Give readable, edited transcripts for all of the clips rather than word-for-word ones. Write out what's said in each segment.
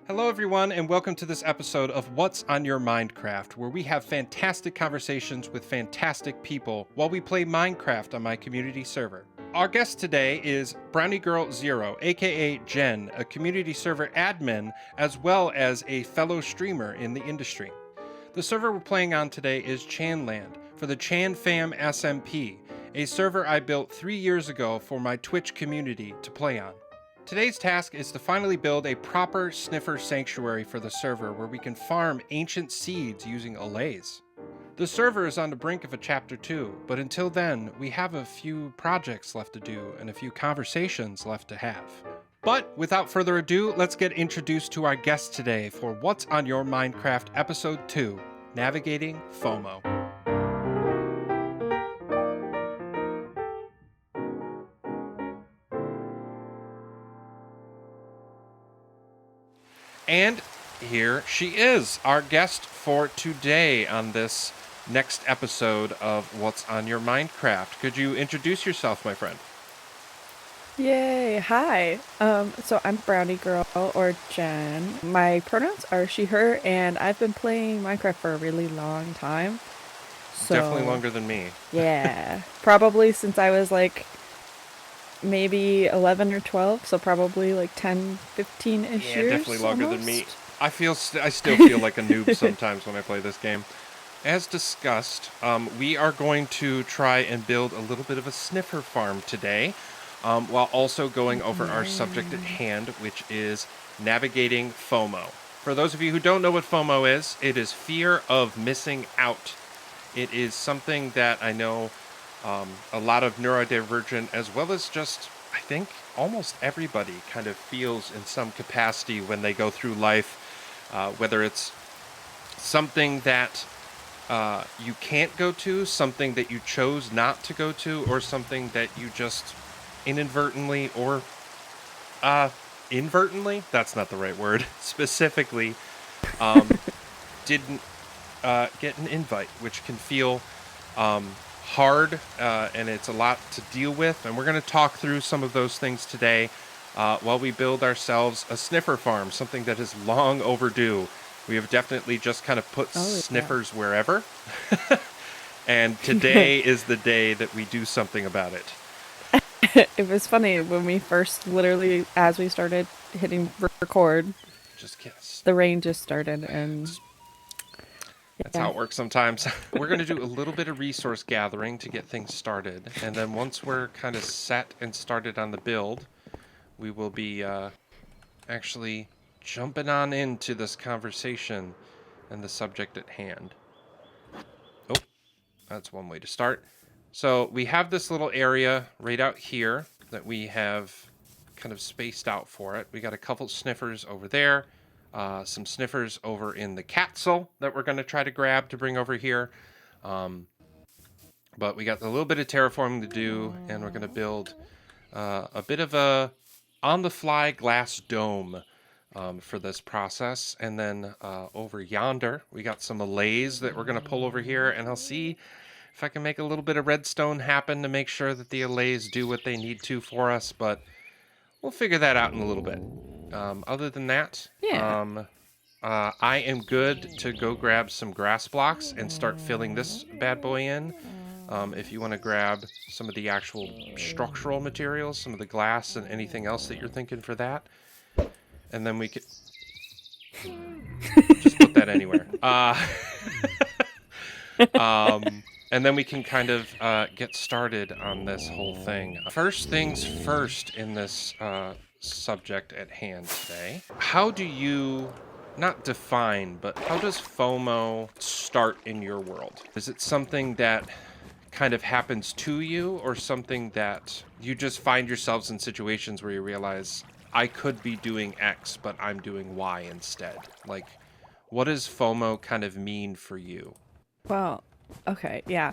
Hello, everyone, and welcome to this episode of What's on Your Mindcraft, where we have fantastic conversations with fantastic people while we play Minecraft on my community server. Our guest today is Brownie Girl Zero, aka Jen, a community server admin as well as a fellow streamer in the industry. The server we're playing on today is ChanLand for the ChanFam SMP, a server I built 3 years ago for my Twitch community to play on. Today's task is to finally build a proper sniffer sanctuary for the server where we can farm ancient seeds using allays. The server is on the brink of a chapter 2, but until then, we have a few projects left to do and a few conversations left to have. But without further ado, let's get introduced to our guest today for What's on Your Minecraft Episode 2, Navigating F.O.M.O. And here she is, our guest for today on this next episode of What's on Your Minecraft. Could you introduce yourself, my friend? Yay, hi. So I'm Brownie Girl or Jen. My pronouns are she, her, and I've been playing Minecraft for a really long time. Definitely So, longer than me. yeah, probably since I was like maybe 11 or 12, so probably like 10, 15-ish Yeah, definitely years longer than me. almost. I still feel like a noob sometimes when I play this game. As discussed, we are going to try and build a little bit of a sniffer farm today, while also going over our subject at hand, which is navigating FOMO. For those of you who don't know what FOMO is, it is fear of missing out. It is something that I know a lot of neurodivergent, as well as just, I think, almost everybody kind of feels in some capacity when they go through life, whether it's something that you can't go to, something that you chose not to go to, or something that you just inadvertently or inadvertently, that's not the right word, specifically didn't get an invite, which can feel hard, and it's a lot to deal with. And we're going to talk through some of those things today while we build ourselves a sniffer farm, something that is long overdue. We have definitely just kind of put Oh, yeah. sniffers wherever. And today is the day that we do something about it. It was funny when we first, literally, as we started hitting record, Just kiss. the rain just started, and That's how yeah. it works sometimes. We're going to do a little bit of resource gathering to get things started. And then once we're kind of set and started on the build, we will be actually jumping on into this conversation and the subject at hand. Oh, that's one way to start. So we have this little area right out here that we have kind of spaced out for it. We got a couple sniffers over there. Some sniffers over in the castle that we're going to try to grab to bring over here. But we got a little bit of terraforming to do, and we're going to build a bit of a on-the-fly glass dome for this process. And then over yonder, we got some allays that we're going to pull over here, and I'll see if I can make a little bit of redstone happen to make sure that the allays do what they need to for us, but we'll figure that out in a little bit. Other than that, Yeah. I am good to go grab some grass blocks and start filling this bad boy in. If you want to grab some of the actual structural materials, some of the glass and anything else that you're thinking for that. And then we could just put that anywhere. And then we can kind of get started on this whole thing. First things first in this subject at hand today. How do you, not define, but how does FOMO start in your world? Is it something that kind of happens to you, or something that you just find yourselves in situations where you realize, I could be doing X, but I'm doing Y instead? Like, what does FOMO kind of mean for you? Well, okay, yeah.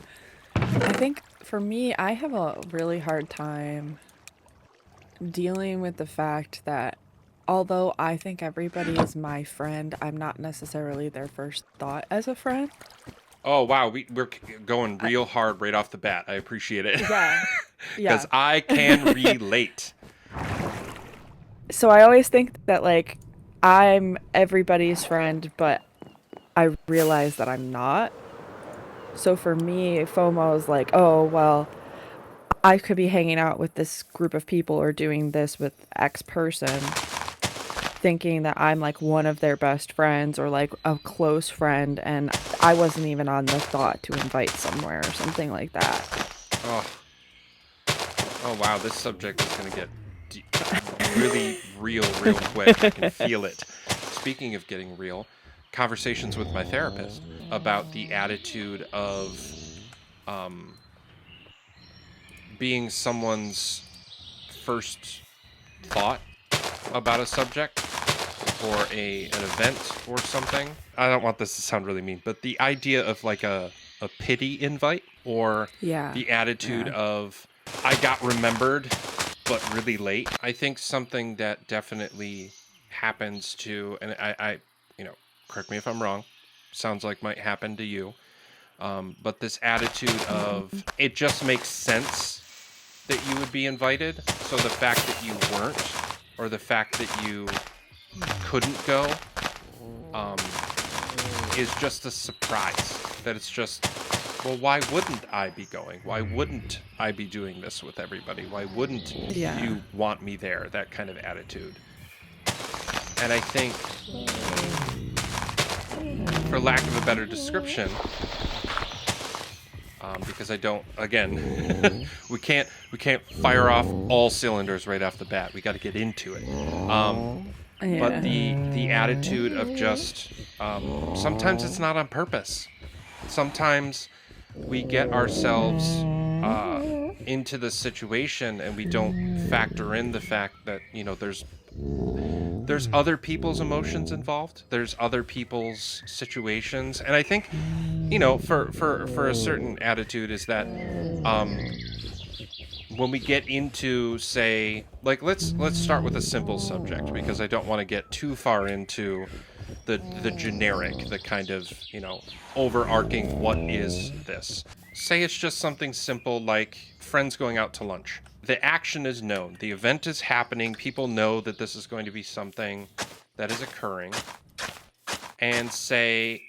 I think for me, I have a really hard time dealing with the fact that although I think everybody is my friend, I'm not necessarily their first thought as a friend. Oh, wow, we're going I, real hard right off the bat. I appreciate it. yeah, Because yeah. I can relate. So I always think that, like, I'm everybody's friend, but I realize that I'm not. So for me, FOMO is like, oh, well, I could be hanging out with this group of people or doing this with X person, thinking that I'm like one of their best friends or like a close friend, and I wasn't even on the thought to invite somewhere or something like that. Oh, oh wow, this subject is gonna get really real quick. I can feel it. Speaking of getting real, conversations with my therapist about the attitude of um, being someone's first thought about a subject or an event or something. I don't want this to sound really mean, but the idea of like a pity invite or Yeah. the attitude Yeah. of I got remembered but really late. I think something that definitely happens to, and I you know, correct me if I'm wrong, sounds like might happen to you. But this attitude of it just makes sense that you would be invited. So the fact that you weren't, or the fact that you couldn't go, um, is just a surprise. That it's just, well, why wouldn't I be going? Why wouldn't I be doing this with everybody? Why wouldn't Yeah. you want me there? That kind of attitude. And I think, for lack of a better description, because I don't, again, we can't fire off all cylinders right off the bat. We got to get into it. But Yeah. the attitude of just sometimes it's not on purpose. Sometimes we get ourselves into the situation and we don't factor in the fact that there's other people's emotions involved. There's other people's situations, and I think for a certain attitude is that when we get into, say, like let's start with a simple subject because I don't want to get too far into the generic, the kind of overarching what is this. Say it's just something simple like friends going out to lunch. The action is known, the event is happening, people know that this is going to be something that is occurring, and say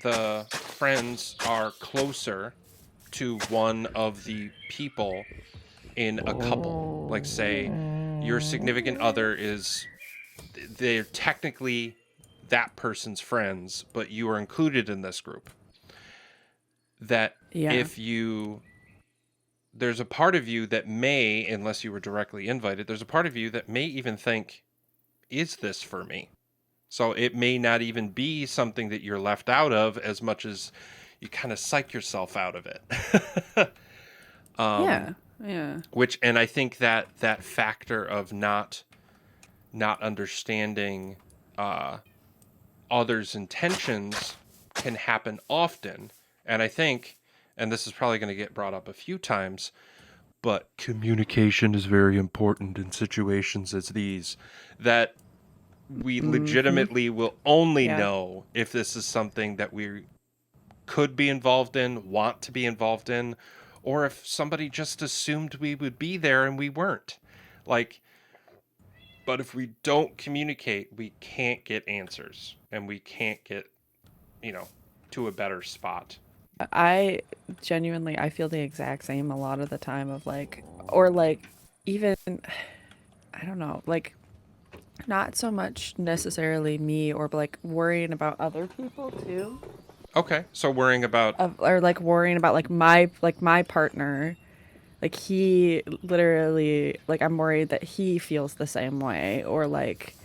the friends are closer to one of the people in a couple. Like, say, your significant other they're technically that person's friends, but you are included in this group. That Yeah. if you, there's a part of you that may, unless you were directly invited, there's a part of you that may even think, is this for me? So it may not even be something that you're left out of as much as you kind of psych yourself out of it. Yeah. Yeah. And I think that factor of not understanding others' intentions can happen often. And I think, and this is probably going to get brought up a few times, but communication is very important in situations as these. That we Mm-hmm. legitimately will only Yeah. know if this is something that we could be involved in, want to be involved in, or if somebody just assumed we would be there and we weren't. Like, but if we don't communicate, we can't get answers and we can't get, you know, to a better spot. I genuinely I feel the exact same a lot of the time of like or like even I don't know, like not so much necessarily me or like worrying about other people too. Okay, so worrying about Or like worrying about like my partner. Like he literally like I'm worried that he feels the same way or like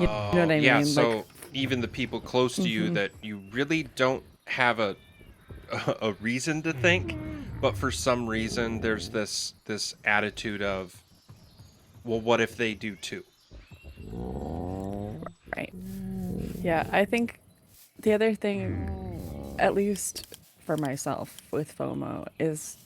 you know what I yeah, mean? Like so even the people close to you that you really don't have a reason to think, but for some reason there's this attitude of, well, what if they do too? right. Yeah, I think the other thing at least for myself with FOMO is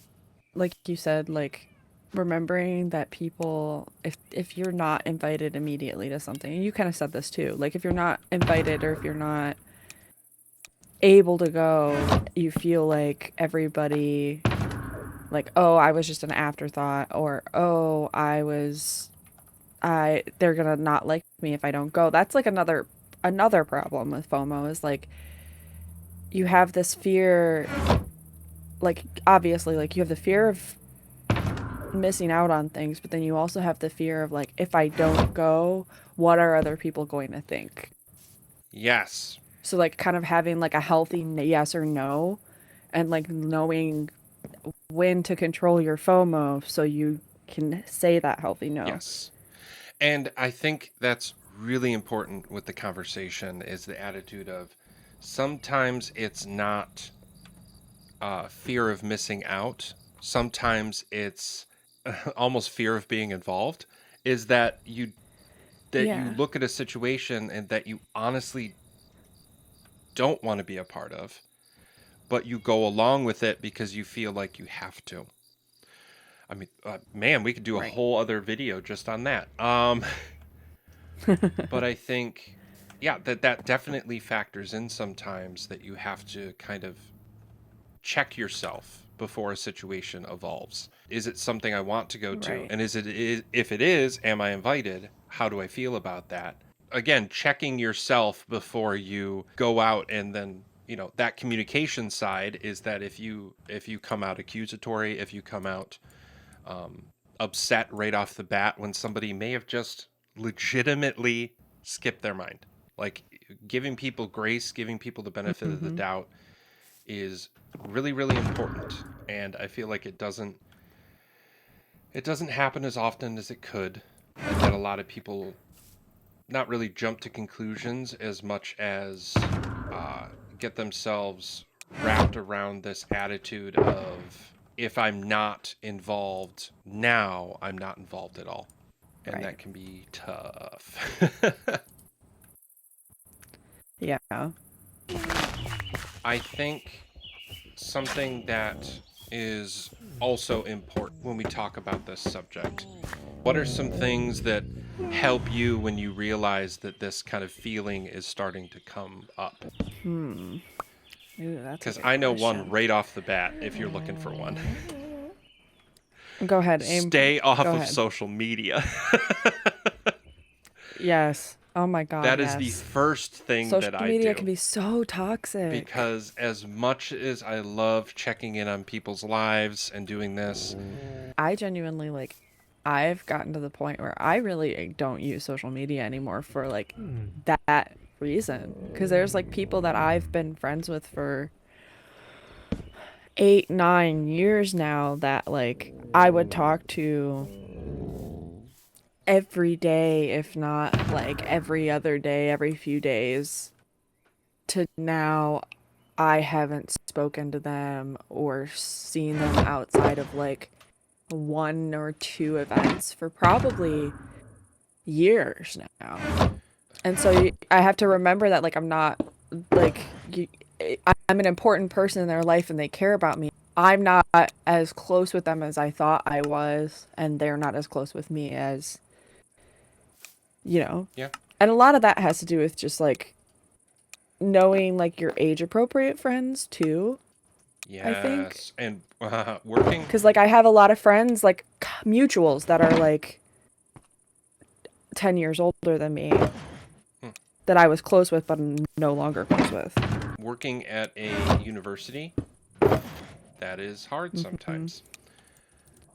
like you said, like remembering that people if you're not invited immediately to something, and you kind of said this too, like if you're not invited or if you're not able to go, you feel like everybody like, oh, I was just an afterthought or oh, I was they're gonna not like me if I don't go. That's like another problem with FOMO is like you have this fear, like obviously like you have the fear of missing out on things, but then you also have the fear of like if I don't go, what are other people going to think? Yes. So like kind of having like a healthy yes or no and like knowing when to control your FOMO so you can say that healthy no. Yes. And I think that's really important with the conversation is the attitude of sometimes it's not fear of missing out. Sometimes it's almost fear of being involved. Is that you Yeah, look at a situation and that you honestly don't want to be a part of, but you go along with it because you feel like you have to. I mean, man, we could do a right. whole other video just on that. But I think, yeah, that definitely factors in sometimes that you have to kind of check yourself before a situation evolves. Is it something I want to go to? Right. And if it is, am I invited? How do I feel about that? Again, checking yourself before you go out and then, that communication side is that if you come out accusatory, if you come out upset right off the bat when somebody may have just legitimately skipped their mind. Like giving people grace, giving people the benefit of the Mhm. doubt is really, really important. And I feel like it doesn't happen as often as it could. And that a lot of people not really jump to conclusions as much as get themselves wrapped around this attitude of if I'm not involved now, I'm not involved at all. And Right. that can be tough. Yeah. I think something that is also important when we talk about this subject. What are some things that help you when you realize that this kind of feeling is starting to come up? Hmm. Ooh, that's a Because good I know one question. right off the bat if you're looking for one. Go ahead, aim. Stay Go off of ahead. social media. Yes. Oh my God, That is the yes. first thing Social that I media can do. be so toxic. Because as much as I love checking in on people's lives and doing this, I genuinely like I've gotten to the point where I really don't use social media anymore for like that reason. Because there's like people that I've been friends with for 8, 9 years now that like I would talk to every day, if not like every other day, every few days, to now I haven't spoken to them or seen them outside of like one or two events for probably years now. And so I have to remember that like I'm not like I'm an important person in their life and they care about me. I'm not as close with them as I thought I was, and they're not as close with me as, you know. yeah, And a lot of that has to do with just like knowing like your age appropriate friends too, I think. yes, and working. Cuz like I have a lot of friends like mutuals that are like 10 years older than me hmm, that I was close with but I'm no longer close with. Working at a university, that is hard Hmm. sometimes.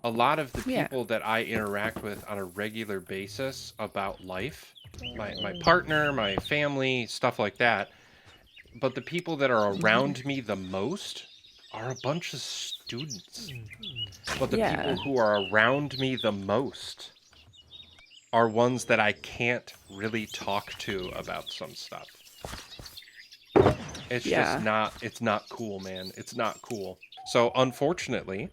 A lot of the Yeah. people that I interact with on a regular basis about life, my partner, my family, stuff like that, but the people that are around me the most are a bunch of students. But the people Yeah. who are around me the most are ones that I can't really talk to about some stuff. It's just Yeah. not cool, man. It's not cool. So unfortunately,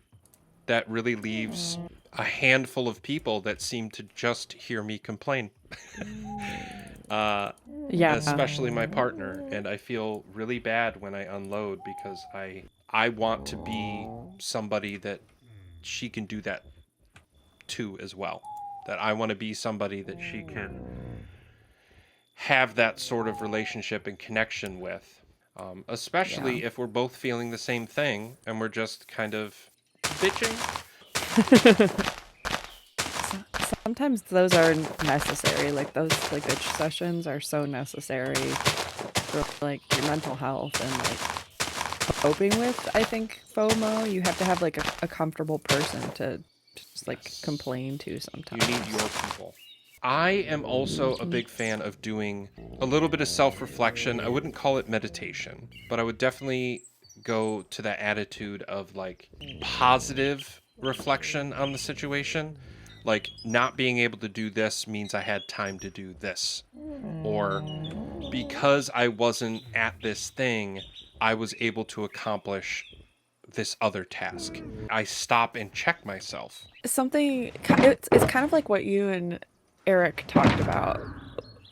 that really leaves a handful of people that seem to just hear me complain. uh, Yeah. Especially my partner, and I feel really bad when I unload because I want to be somebody that she can do that to as well. That I want to be somebody that she can have that sort of relationship and connection with. Yeah. Especially if we're both feeling the same thing and we're just kind of bitching. sometimes those are necessary. Like those like itch sessions are so necessary for like your mental health and like coping with, I think, FOMO. You have to have like a comfortable person to just like Yes. complain to You need sometimes. your people. I am also a big fan of doing a little bit of self reflection. I wouldn't call it meditation, but I would definitely go to that attitude of like positive reflection on the situation. Like, not being able to do this means I had time to do this. Or because I wasn't at this thing, I was able to accomplish this other task. I stop and check myself. Something it's kind of like what you and Eric talked about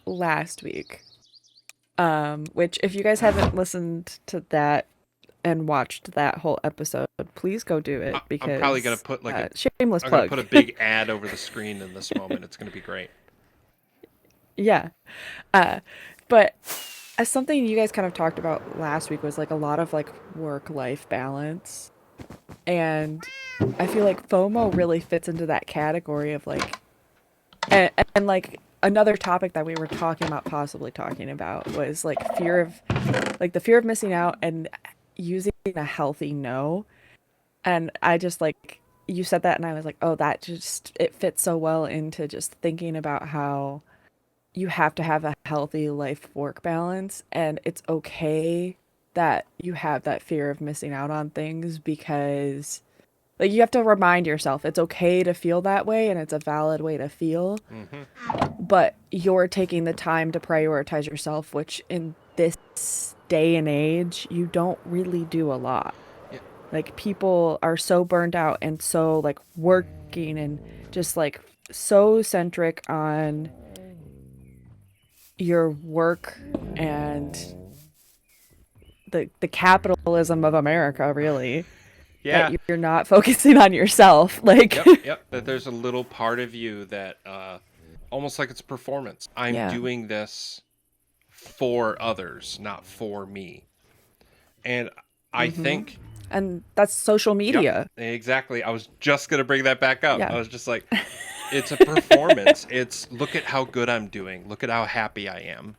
last week. Which if you guys haven't listened to that and watched that whole episode, please go do it I'm probably gonna because put like a shameless I'm gonna plug. put a big ad over the screen in this moment. It's gonna be great. Yeah. Uh, but as something you guys kind of talked about last week was like a lot of like work life balance. And I feel like FOMO really fits into that category of like, and like another topic that we were talking about, possibly talking about, was like fear of, like the fear of missing out and using a healthy no. And I just like, you said that and I was like, oh, that just, it fits so well into just thinking about how you have to have a healthy life work balance and it's okay that you have that fear of missing out on things because like you have to remind yourself it's okay to feel that way and it's a valid way to feel, Hmm. but you're taking the time to prioritize yourself, which in this day and age you don't really do a lot. Yeah, Like people are so burned out and so like working and just like so centric on your work and the capitalism of America, really, that yeah, you're not focusing on yourself. Like, yep, yep. That there's a little part of you that, almost like it's a performance. I'm yeah. doing this for others, not for me. And I Mm-hmm. think, And that's social yep, media. exactly. I was just gonna bring that back up. I Yeah. was just like, it's a performance. It's look at how good I'm doing. Look at how happy I am.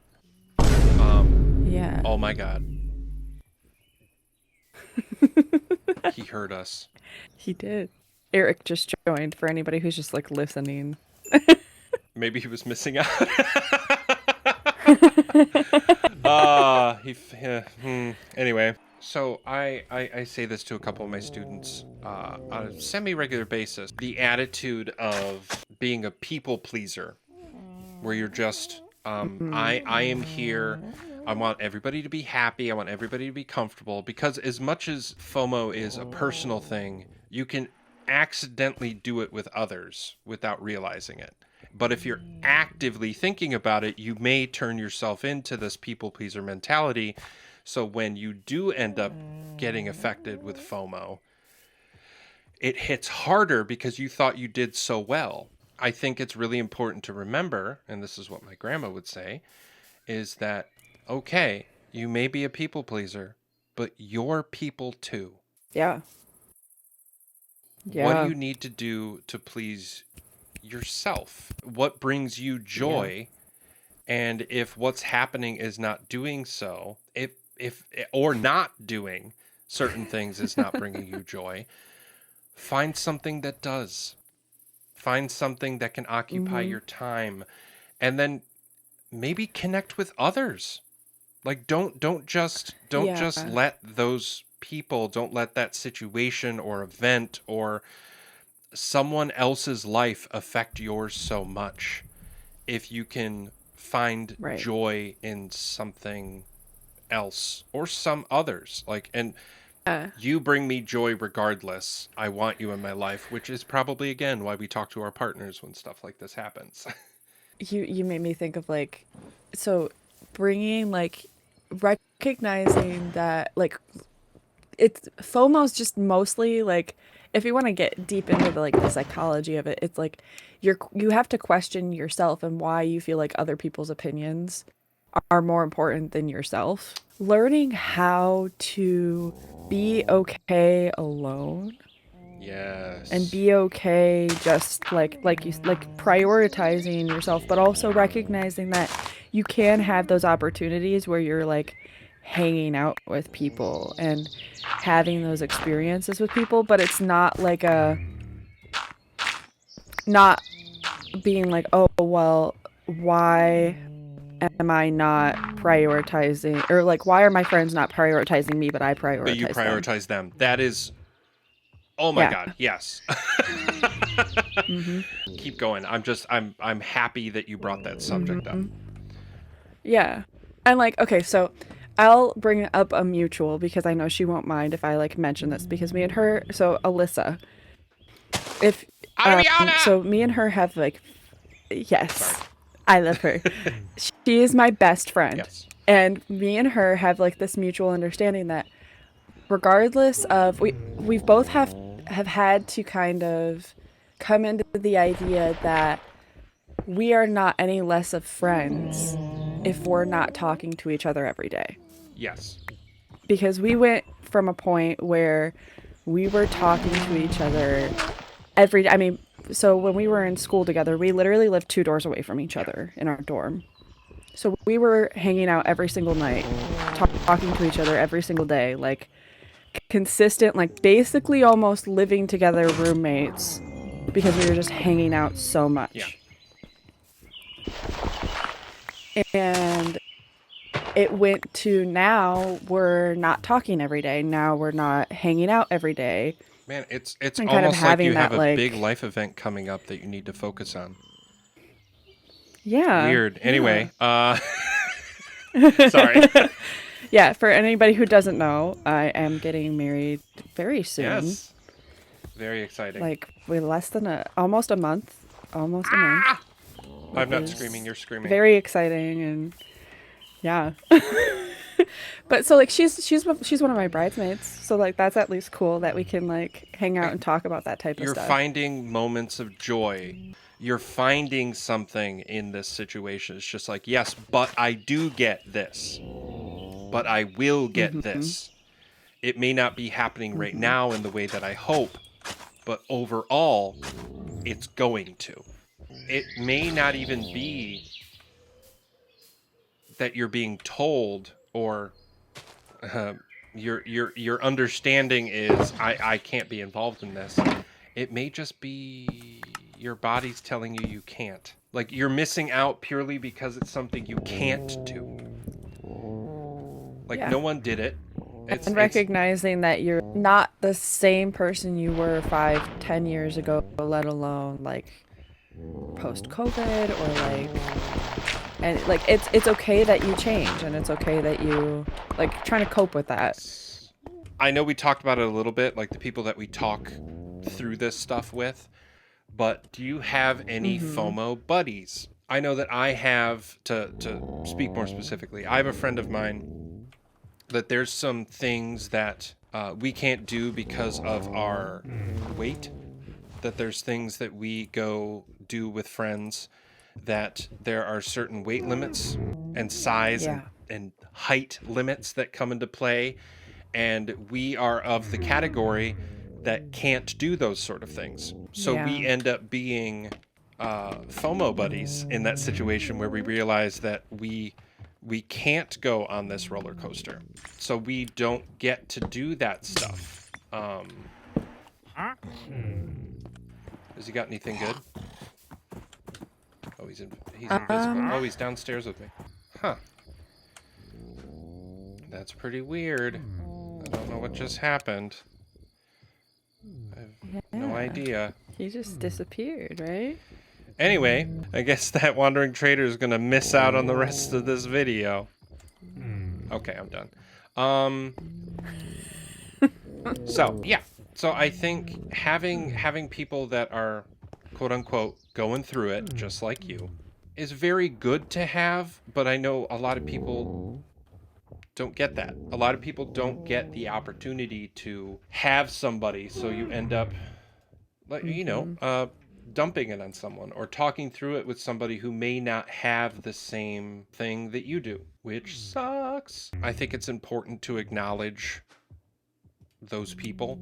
Yeah. Oh my God, he heard us. He did. Eric just joined for anybody who's just like listening. Maybe he was missing out. Anyway, so I say this to a couple of my students on a semi-regular basis. The attitude of being a people pleaser, where you're just, Mm-hmm. I am here. I want everybody to be happy. I want everybody to be comfortable. Because as much as FOMO is a personal thing, you can accidentally do it with others without realizing it. But if you're actively thinking about it, you may turn yourself into this people pleaser mentality. So when you do end up getting affected with FOMO, it hits harder because you thought you did so well. I think it's really important to remember, and this is what my grandma would say, is that, okay, you may be a people pleaser, but you're people too. Yeah. What do Yeah. you need to do to please yourself? What brings you Yeah. joy? And if what's happening is not doing so, if or not doing certain things is not bringing you joy, find something that does. Find something that can occupy Mm-hmm. your time, and then maybe connect with others. Like don't just Yeah. let those people, don't let that situation or event or someone else's life affect yours so much. If you can find Right. joy in something else or some others, like, and Uh, you bring me joy regardless. I want you in my life, which is probably again why we talk to our partners when stuff like this happens. you made me think of like, so bringing like recognizing that like it's FOMO's just mostly like if you want to get deep into the like the psychology of it, it's like you have to question yourself and why you feel like other people's opinions are more important than yourself. Learning how to be okay alone and Yes. be okay just like you like prioritizing yourself, but also recognizing that you can have those opportunities where you're like hanging out with people and having those experiences with people, but it's not like a not being like, oh well, why am I not prioritizing, or like why are my friends not prioritizing me but I But you prioritize them? prioritize them. That is, oh my Yeah. God, yes. Mhm. Keep going. I'm happy that you brought that subject up. Mhm. Yeah. And like, okay, so I'll bring up a mutual because I know she won't mind if I like mention this, because me and her, so Alyssa, if Adriana! so me and her have like, Sorry. yes, I love her. She is my best friend. Yes. And me and her have like this mutual understanding that regardless of we've both have had to kind of come into the idea that we are not any less of friends if we're not talking to each other every day. Yes. Because we went from a point where we were talking to each other every day. I mean, so when we were in school together, we literally lived 2 doors away from each Yeah. other in our dorm. So we were hanging out every single night, talking to each other every single day, like consistent, like basically almost living together roommates because we were just hanging out so Yeah. much. And it went to now we're not talking every day. Now we're not hanging out every day. Man, it's And kind of almost like you having have that a big like, life event coming up that you need to focus on. yeah, Weird. yeah. Anyway, sorry. Yeah, for anybody who doesn't know, I am getting married very soon. Yes. Very exciting. Like with less than almost a month. Almost a month. Ah! I'm Which not screaming, is you're screaming. very exciting, and yeah. But so like she's one of my bridesmaids. So like that's at least cool that we can like hang out and talk about that type of You're stuff. finding moments of joy. You're finding something in this situation. It's just like, yes, but I do get this. But I will get Mhm. this. It may not be happening right Mhm. now in the way that I hope, but overall, it's going to. It may not even be that you're being told, or uh, your understanding is I can't be involved in this. It may just be your body's telling you you can't. Like you're missing out purely because it's something you can't do. Like Yeah. no one did it. And It's recognizing that you're not the same person you were 5, 10 years ago, let alone like post COVID, or like, and like it's okay that you change, and it's okay that you like trying to cope with that. I know we talked about it a little bit, like the people that we talk through this stuff with, but do you have any Mhm. FOMO buddies? I know that I have, to speak more specifically, I have a friend of mine that there's some things that we can't do because of our weight, that there's things that we go do with friends that there are certain weight limits and size Yeah. and height limits that come into play, and we are of the category that can't do those sort of things. So Yeah. we end up being FOMO buddies in that situation where we realize that we can't go on this roller coaster, so we don't get to do that stuff. Has he got anything good? Oh, he's invisible. Um. Oh, he's downstairs with me. Huh. That's pretty weird. I don't know what just happened. I have no Yeah. idea. He just disappeared, right? Anyway, I guess that wandering trader is gonna miss out on the rest of this video. Okay, I'm done. So yeah. So I think having people that are quote unquote going through it just like you is very good to have, but I know a lot of people don't get that. A lot of people don't get the opportunity to have somebody, so you end up like Mhm. dumping it on someone or talking through it with somebody who may not have the same thing that you do, which sucks. I think it's important to acknowledge those people.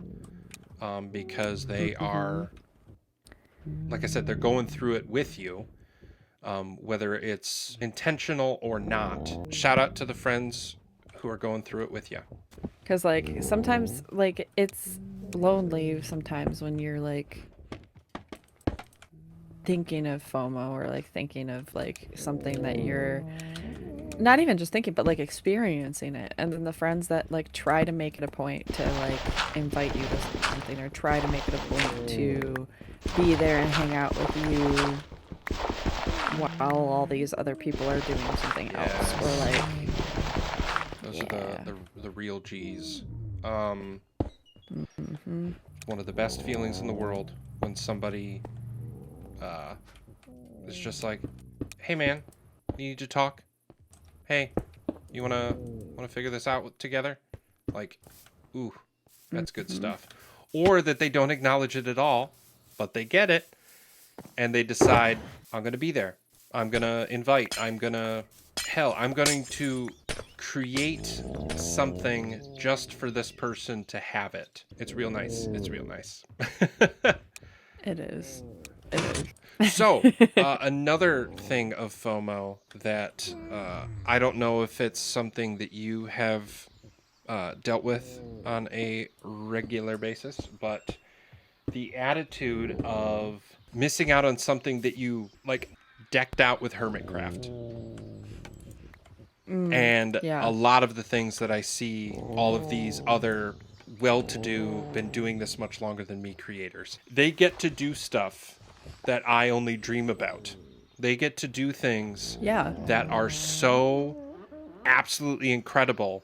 because they are, like I said, they're going through it with you, whether it's intentional or not. Shout out to the friends who are going through it with you. Because, like, sometimes, like, it's lonely sometimes when you're, like, thinking of FOMO or, like, thinking of, like, something that you're not even just thinking, but, like, experiencing it. And then the friends that, like, try to make it a point to, like, invite you to something or try to make it a point to be there and hang out with you while all these other people are doing something else. Or, like, those are the real G's. hmm One of the best feelings in the world when somebody is just like, "Hey man, you need to talk. Hey, you wanna figure this out together?" Like, ooh, that's good stuff. Or that they don't acknowledge it at all, but they get it, and they decide, I'm gonna be there. I'm gonna invite. I'm going to create something just for this person to have it. It's real nice. It's real nice. It is. It is. So, another thing of FOMO that I don't know if it's something that you have dealt with on a regular basis, but the attitude of missing out on something that you like decked out with Hermitcraft. And a Yeah. lot of the things that I see, all of these other well-to-do, been doing this much longer than me creators, they get to do stuff that I only dream about. They get to do things Yeah. that are so absolutely incredible,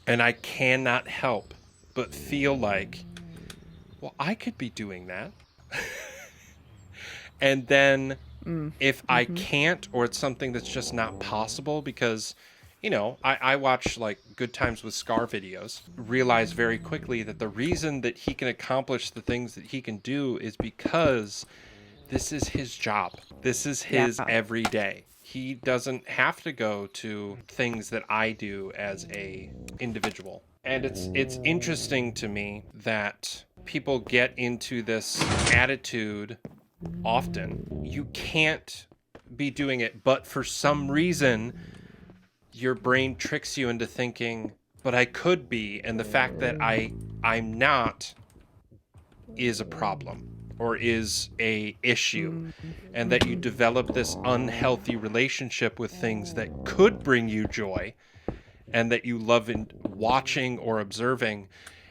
and I cannot help but feel like, well, I could be doing that. And then if I can't, or it's something that's just not possible, because, you know, I watch like Good Times with Scar videos, realize very quickly that the reason that he can accomplish the things that he can do is because this is his job. This is his Yeah. everyday. He doesn't have to go to things that I do as a individual. And it's interesting to me that people get into this attitude often. You can't be doing it, but for some reason your brain tricks you into thinking, but I could be, and the fact that I'm not is a problem or is a issue, and that you develop this unhealthy relationship with things that could bring you joy and that you love in watching or observing,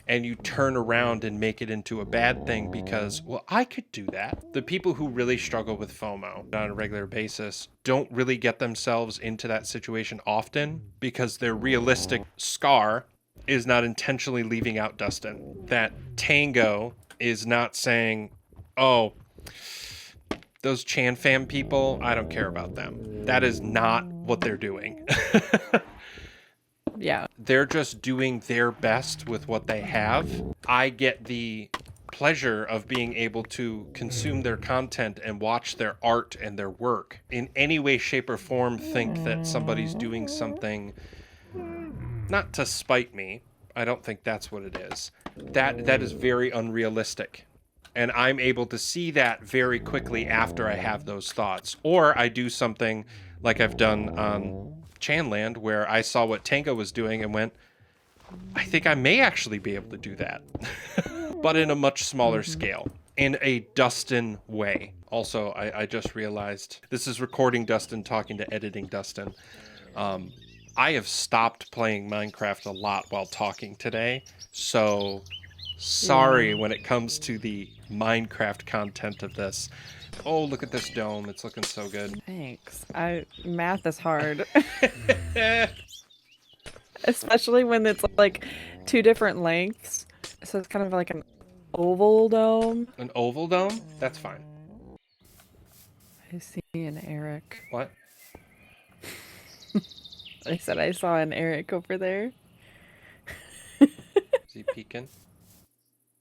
and you turn around and make it into a bad thing because, well, I could do that. The people who really struggle with FOMO on a regular basis don't really get themselves into that situation often because they're realistic. Scar is not intentionally leaving out Dustin. That Tango is not saying, oh, those Chan fam people, I don't care about them. That is not what they're doing. Yeah. They're just doing their best with what they have. I get the pleasure of being able to consume their content and watch their art and their work. In any way, shape, or form, think that somebody's doing something not to spite me. I don't think that's what it is. That is very unrealistic. And I'm able to see that very quickly after I have those thoughts. Or I do something like I've done on ChanLand, where I saw what Tango was doing and went, I think I may actually be able to do that. But in a much smaller scale, in a Dustin way. Also, I just realized this is recording Dustin talking to editing Dustin. I have stopped playing Minecraft a lot while talking today, so sorry when it comes to the Minecraft content of this. Oh, look at this dome. It's looking so good. Thanks. Math is hard. Especially when it's like two different lengths. So it's kind of like an oval dome. An oval dome? That's fine. I see an Eric. What? I said I saw an Eric over there. Is he peeking?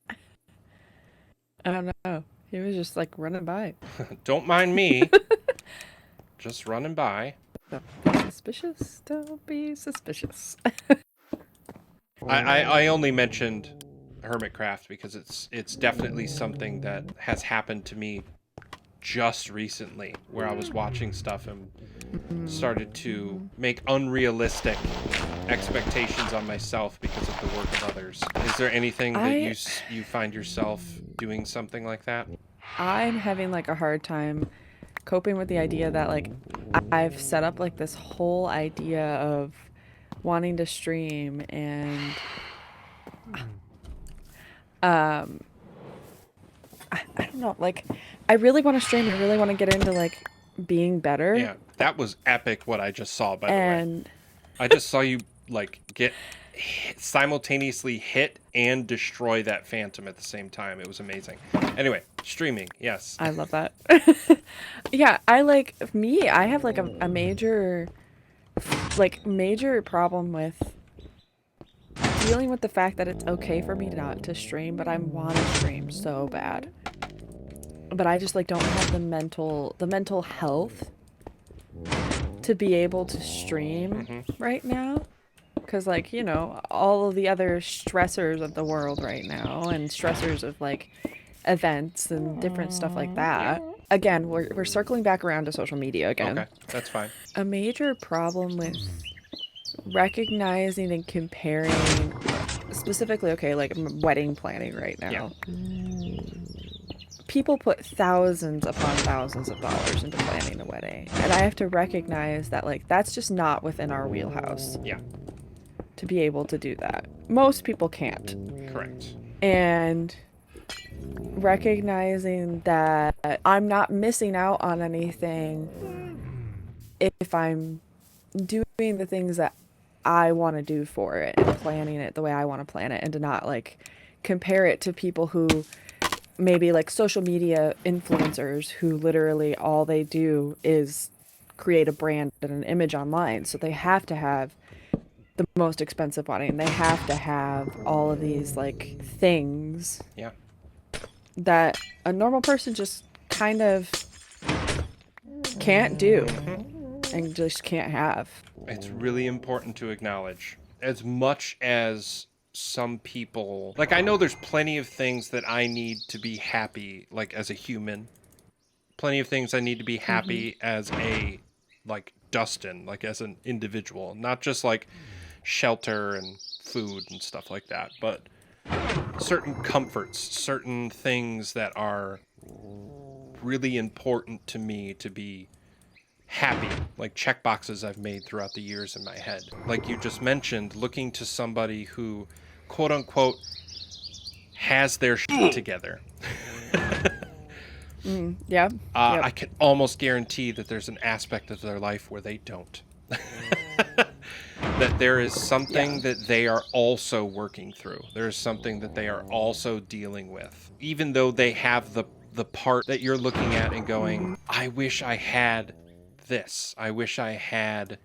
I don't know. He was just like running by. Don't mind me. Just running by. Don't be suspicious. Don't be suspicious. I only mentioned Hermitcraft because it's definitely something that has happened to me just recently, where I was watching stuff and started to make unrealistic expectations on myself because of the work of others. Is there anything that I you find yourself doing something like that? I'm having like a hard time coping with the idea that like I've set up like this whole idea of wanting to stream and um I don't know, like I really want to stream. I really want to get into like being better Yeah, that was epic what I just saw, by the way. and I just saw you like simultaneously hit and destroy that phantom at the same time. It was amazing. Anyway, streaming, yes. I love that. Yeah, I like me, I have like a major major problem with dealing with the fact that it's okay for me not to stream, but I want to stream so bad. But I just like don't have the mental health to be able to stream right now. Because like, you know, all of the other stressors of the world right now and stressors of like events and different stuff like Yeah. that. Again, we're circling back around to social media again. Okay, that's fine. A major problem with recognizing and comparing specifically, okay, like wedding planning right Yeah. now. People put thousands upon thousands of dollars into planning a wedding. And I have to recognize that like that's just not within our wheelhouse Yeah. to be able to do that. Most people can't. Correct. And recognizing that I'm not missing out on anything if I'm doing the things that I want to do for it and planning it the way I want to plan it, and to not like compare it to people who maybe like social media influencers who literally all they do is create a brand and an image online. So they have to have the most expensive wedding. They have to have all of these like things Yeah. that a normal person just kind of can't do and just can't have. It's really important to acknowledge, as much as some people, like, I know there's plenty of things that I need to be happy, like, as a human. Plenty of things I need to be happy as a, like, Dustin, like, as an individual. Not just, like, shelter and food and stuff like that, but certain comforts, certain things that are really important to me to be happy, like check boxes I've made throughout the years in my head. Like you just mentioned, looking to somebody who, quote unquote, has their shit together. Yeah. Yep. I can almost guarantee that there's an aspect of their life where they don't. That there is something that they are also working through. There is something that they are also dealing with. Even though they have the part that you're looking at and going, I wish I had this. I wish I had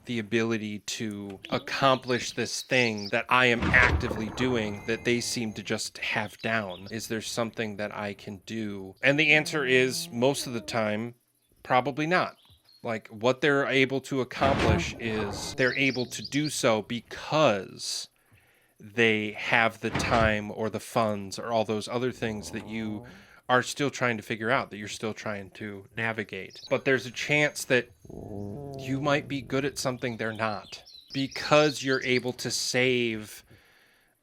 the ability to accomplish this thing that I am actively doing that they seem to just have down. Is there something that I can do? And the answer is, most of the time, probably not. Like, what they're able to accomplish is they're able to do so because they have the time or the funds or all those other things that you are still trying to figure out, that you're still trying to navigate. But there's a chance that you might be good at something they're not, because you're able to save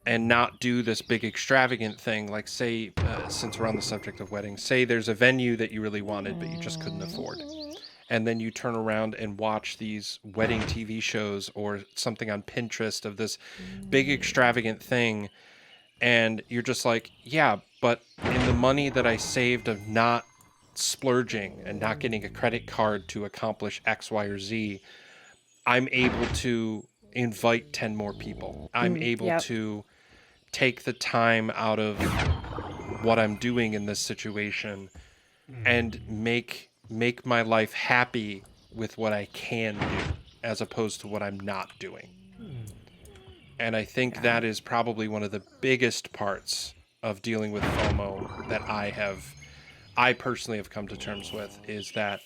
and not do this big extravagant thing. Like, say, since we're on the subject of weddings, say there's a venue that you really wanted but you just couldn't afford, and then you turn around and watch these wedding TV shows or something on Pinterest of this big extravagant thing, and you're just like, yeah, but in the money that I saved of not splurging and not getting a credit card to accomplish X, Y, or Z, I'm able to invite 10 more people. I'm able Yep. to take the time out of what I'm doing in this situation and make my life happy with what I can do, as opposed to what I'm not doing. And I think that is probably one of the biggest parts of dealing with FOMO that I personally have come to terms with, is that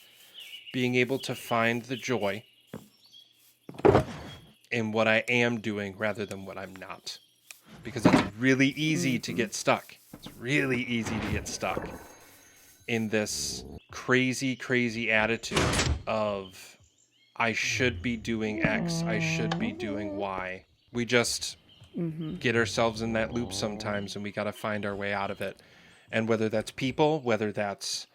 being able to find the joy in what I am doing rather than what I'm not. because it's really easy to get stuck. It's really easy to get stuck in this crazy, crazy attitude of I should be doing X, I should be doing Y. We just get ourselves in that loop sometimes, and we got to find our way out of it. And whether that's people, whether that's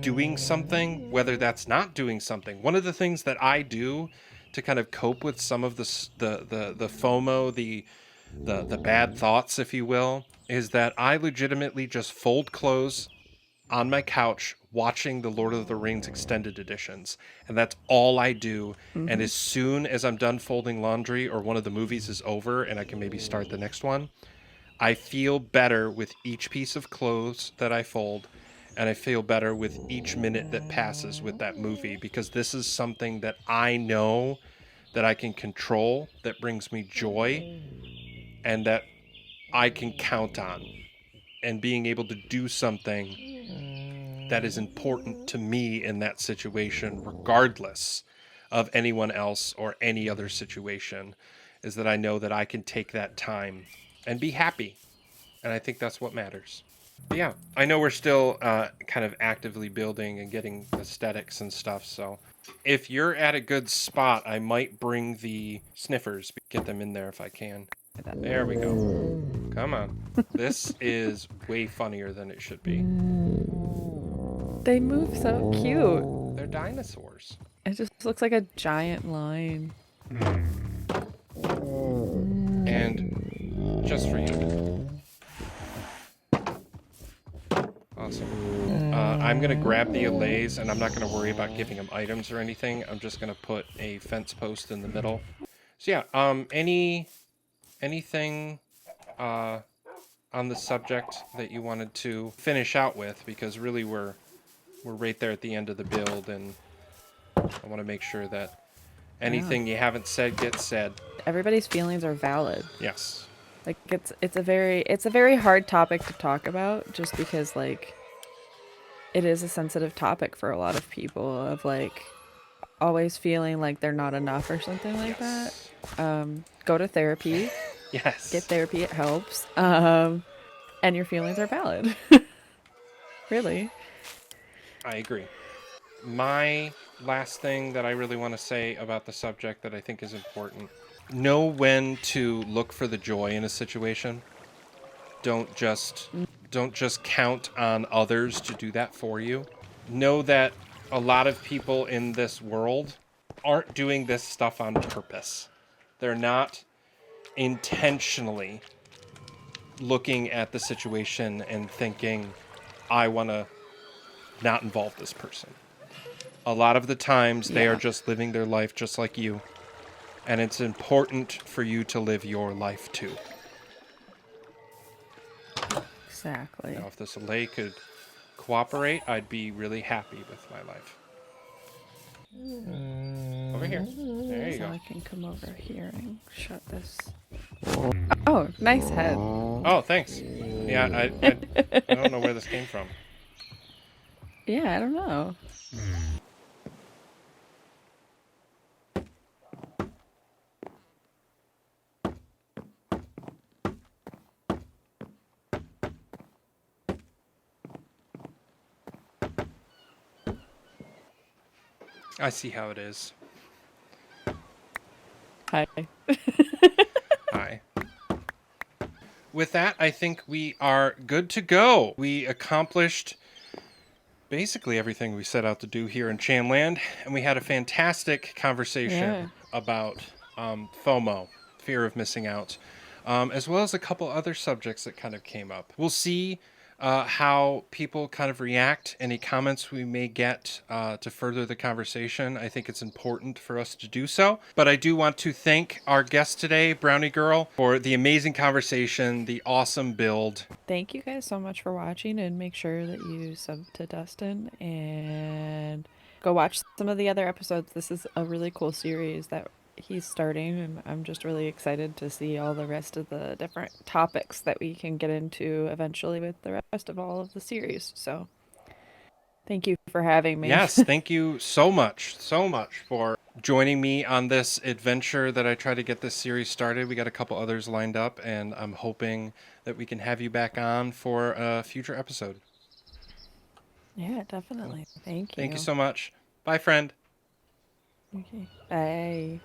doing something, whether that's not doing something. One of the things that I do to kind of cope with some of the FOMO, the bad thoughts, if you will, is that I legitimately just fold clothes on my couch watching the Lord of the Rings extended editions. And that's all I do. And as soon as I'm done folding laundry or one of the movies is over and I can maybe start the next one, I feel better with each piece of clothes that I fold. And I feel better with each minute that passes with that movie, because this is something that I know that I can control, that brings me joy, and that I can count on. And being able to do something that is important to me in that situation, regardless of anyone else or any other situation, is that I know that I can take that time and be happy. And I think that's what matters. But yeah, I know we're still kind of actively building and getting aesthetics and stuff. So if you're at a good spot, I might bring the sniffers, get them in there if I can. There we go. Come on. This is way funnier than it should be. They move so cute. They're dinosaurs. It just looks like a giant line. And just for you. Awesome. I'm going to grab the allays, and I'm not going to worry about giving them items or anything. I'm just going to put a fence post in the middle. So yeah, anything on the subject that you wanted to finish out with, because really we're right there at the end of the build, and I want to make sure that anything you haven't said gets said. Everybody's feelings are valid. Yes. Like it's a very hard topic to talk about, just because like it is a sensitive topic for a lot of people, of like always feeling like they're not enough or something like that. Go to therapy. Yes. Get therapy, it helps. And your feelings are valid. Really. I agree. My last thing that I really want to say about the subject that I think is important: know when to look for the joy in a situation. Don't just count on others to do that for you. Know that a lot of people in this world aren't doing this stuff on purpose. They're not intentionally looking at the situation and thinking, I want to not involve this person. A lot of the times they are just living their life just like you. And it's important for you to live your life too. Exactly. Now, if this allay could cooperate, I'd be really happy with my life. Over here. There you So go. I can come over here and shut this. Oh, nice head. Oh, thanks. Yeah, I don't know where this came from. Yeah, I don't know. I see how it is. Hi. Hi. With that, I think we are good to go. We accomplished basically everything we set out to do here in ChanLand, and we had a fantastic conversation about FOMO, fear of missing out, as well as a couple other subjects that kind of came up. We'll see how people kind of react, any comments we may get to further the conversation. I think it's important for us to do so. But I do want to thank our guest today, Brownie Girl, for the amazing conversation, the awesome build. Thank you guys so much for watching, and make sure that you sub to Dustin and go watch some of the other episodes. This is a really cool series that he's starting, and I'm just really excited to see all the rest of the different topics that we can get into eventually with the rest of all of the series. So thank you for having me. Yes, thank you so much for joining me on this adventure that I try to get this series started. We got a couple others lined up, and I'm hoping that we can have you back on for a future episode. Yeah, Cool. definitely. Thank Thank you you. so much. Bye, friend. Okay. Bye.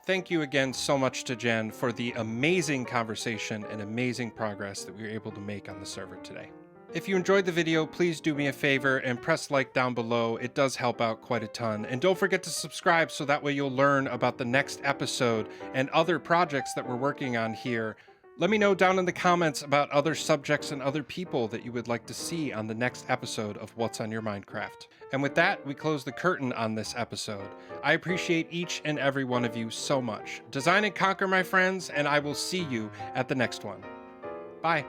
Thank you again so much to Jen for the amazing conversation and amazing progress that we were able to make on the server today. If you enjoyed the video, please do me a favor and press like down below. It does help out quite a ton. And don't forget to subscribe so that way you'll learn about the next episode and other projects that we're working on here. Let me know down in the comments about other subjects and other people that you would like to see on the next episode of What's on Your Minecraft. And with that, we close the curtain on this episode. I appreciate each and every one of you so much. Design and conquer, my friends, and I will see you at the next one. Bye.